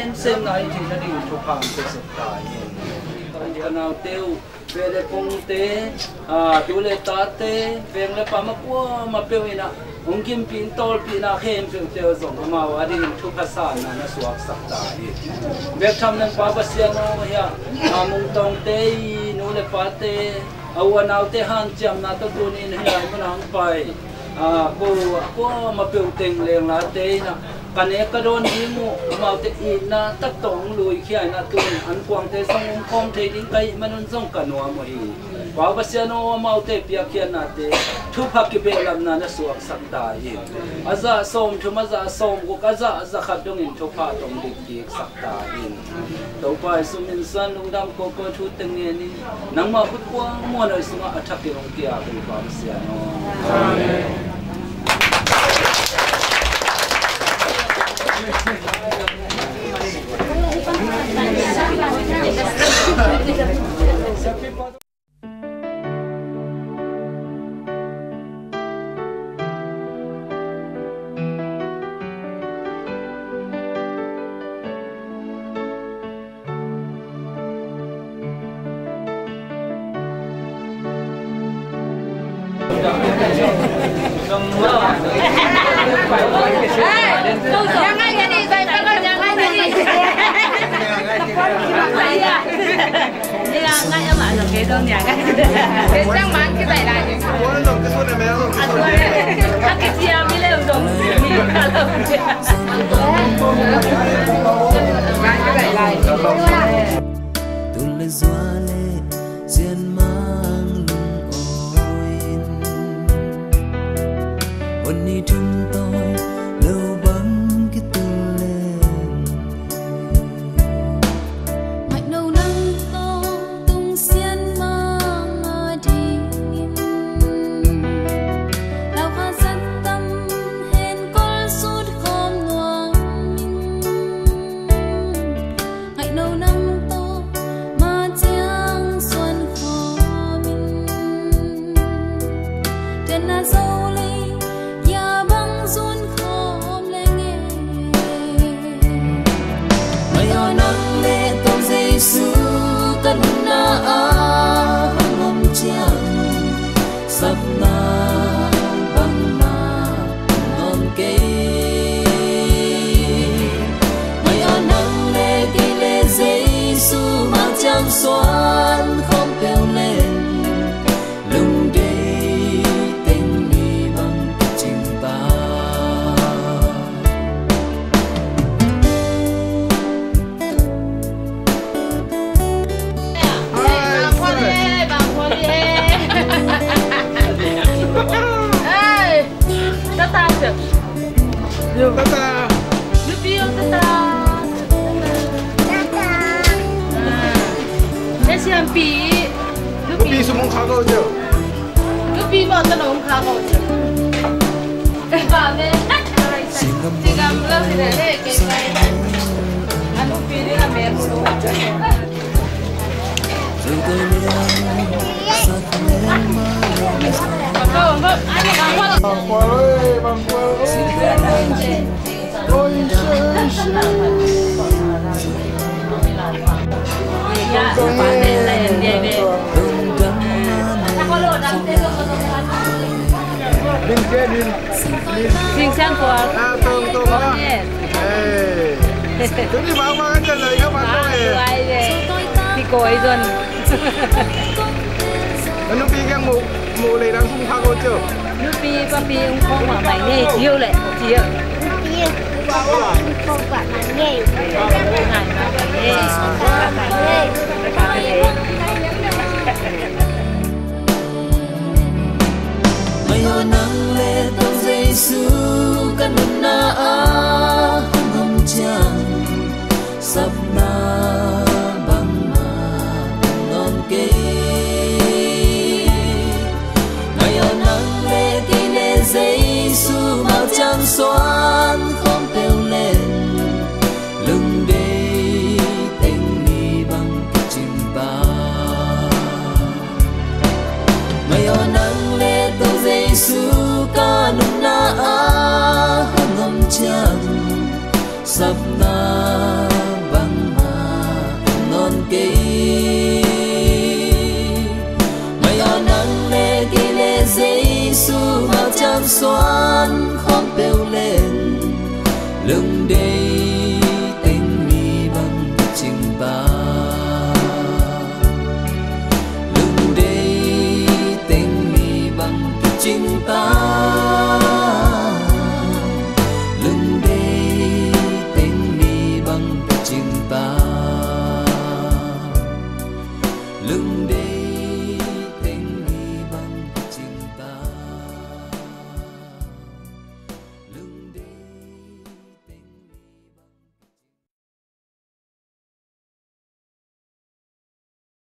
xem này thì nó đi chụp hàng cái sự tài cái nào tiêu về để công tế tiêu lệ ta tế về để pa mà tiêu ina ông kim pin tol pin khen tiêu tiêu giống mà ở đi chụp phát sản nó suộc sắc tài về thăm nên pa bác sĩ nó ya mong tông tế nô lệ pa tế awan nào tế han chăm na tôi tuân in hay mình hàng phải cô mà tiêu tình liền là tế na cái này cái đồn gì mu mau te in na tất tông lùi khi na tuần ăn quăng te xong không thấy đến cái mà nó giống cả nó mà hi bảo bác sĩ nó mau te bia kia na te thu phát cái bể làm na nó suộc sắc đại hi aza som thu mà aza som ko aza khát đông in thu phát đông đi kia sắc đại hi đâu phải sumin san lung đam ko thu từng ngày ni nang mà bút qua mua nơi sung attack cái ông kia cái bảo bác sĩ nó Jangan jadi saya jangan jadi. Jangan ya mak nak kita ni kan. Besok mak kita lagi. Aku siap bila untuk. Mak kita lagi. Tulle zuale zian mang lung ôi ni chúng tôi lâu bóng cái tu lên mạch đầu nắng to tung xiên mang mà đi lao pha rất tâm hên con suốt khom ngoan mạch đầu nắng to mà chiang xuân khó mình trên là dâu ly su kan na hangom chiang sap na bang ma ngon ke mai anang le ki le Giêsu ma chang xoan không bèo lên lung đi tình đi bằng chim ta Tata. Lupi yung tata. Nasi ampi. Lupi sumong kagaw siya. Lupi mo tanong kagaw siya. Babe. Sigam lang sila kay ano pili na merso. Sang của Tunggu lah. Jadi mama kan jadi apa tu? Đi coi rồi. Nó bị cái mù này đang không khao chưa? Lupi papi ông không mà mày nghe chiêu lại chiêu. không phải là nghe mai hoa nắng lệ tông Giêsu kan na hangom chiang sap na bang ma ngon ke mai hoa nắng lệ ki le Giêsu mau chang xoa